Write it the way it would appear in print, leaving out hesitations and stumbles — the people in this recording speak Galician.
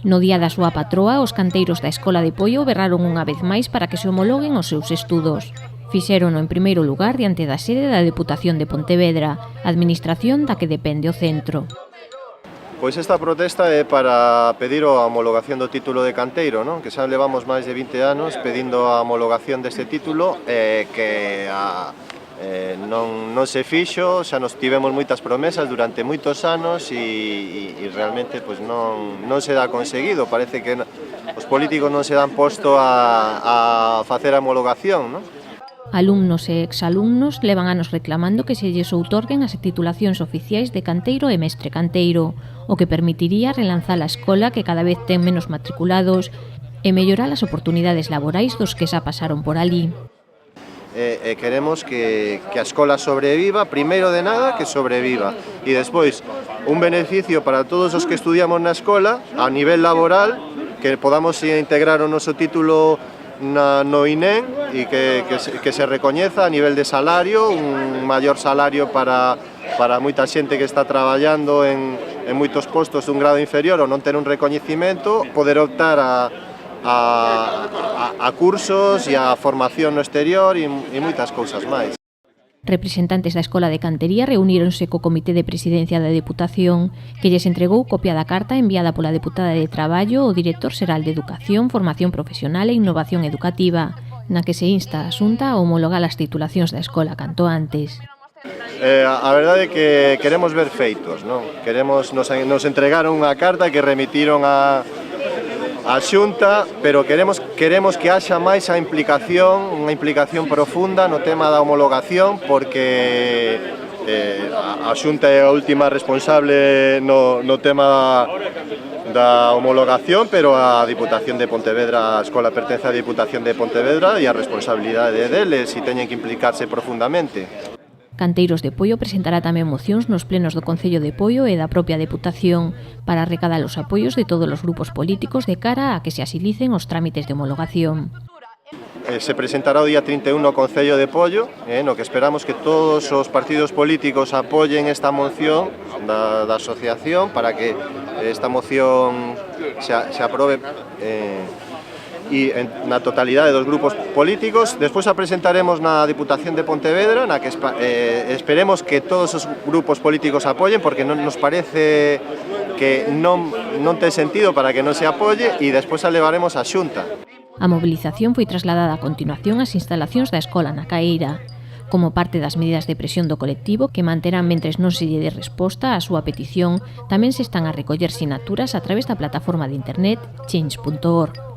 No día da súa patroa, os canteiros da Escola de Poio berraron unha vez máis para que se homologuen os seus estudos. Fixérono en primeiro lugar diante da sede da Deputación de Pontevedra, administración da que depende o centro. Pois esta protesta é para pedir a homologación do título de canteiro, non? Que xa levamos máis de 20 anos pedindo a homologación deste título que non se fixo, xa nos tivemos moitas promesas durante moitos anos e realmente pois non se dá conseguido. Parece que os políticos non se dan posto a facer a homologación, non? Alumnos e exalumnos levan anos reclamando que se lles outorguen as titulacións oficiais de canteiro e mestre canteiro, o que permitiría relanzar a escola que cada vez ten menos matriculados e mellorar as oportunidades laborais dos que xa pasaron por alí. Queremos que a escola sobreviva, primeiro de nada que sobreviva e despois un beneficio para todos os que estudiamos na escola a nivel laboral, que podamos integrar o noso título no INEM e que se recoñeza a nivel de salario, un maior salario para moita xente que está traballando en moitos postos dun grado inferior ou non ter un recoñecimento, poder optar a cursos e a formación no exterior e moitas cousas máis. Representantes da Escola de Cantería reuníronse co Comité de Presidencia da Deputación, que lles entregou copia da carta enviada pola deputada de Traballo ao director xeral de Educación, Formación Profesional e Innovación Educativa, na que se insta a Xunta a homologar as titulacións da escola canto antes. A verdade é que queremos ver feitos, non? Nos entregaron unha carta que remitiron a Xunta, pero queremos que haxa máis unha implicación profunda no tema da homologación, porque a Xunta é a última responsable no tema da homologación, pero a Diputación de Pontevedra, a escola pertence á Diputación de Pontevedra e a responsabilidade deles e teñen que implicarse profundamente. Canteiros de Poio presentará tamén mocións nos plenos do Concello de Poio e da propia Deputación para recadar os apoios de todos os grupos políticos de cara a que se asilicen os trámites de homologación. Se presentará o día 31 no Concello de Poio, no que esperamos que todos os partidos políticos apoyen esta moción da asociación para que esta moción se aprobe e na totalidade dos grupos políticos. Despois a presentaremos na Diputación de Pontevedra, na que esperemos que todos os grupos políticos apoyen, porque non nos parece que non ten sentido para que non se apoye, e despois a levaremos á Xunta. A mobilización foi trasladada a continuación ás instalacións da escola na Caeira, como parte das medidas de presión do colectivo que manterán mentres non se lle dé resposta á súa petición. Tamén se están a recoller sinaturas a través da plataforma de internet change.org.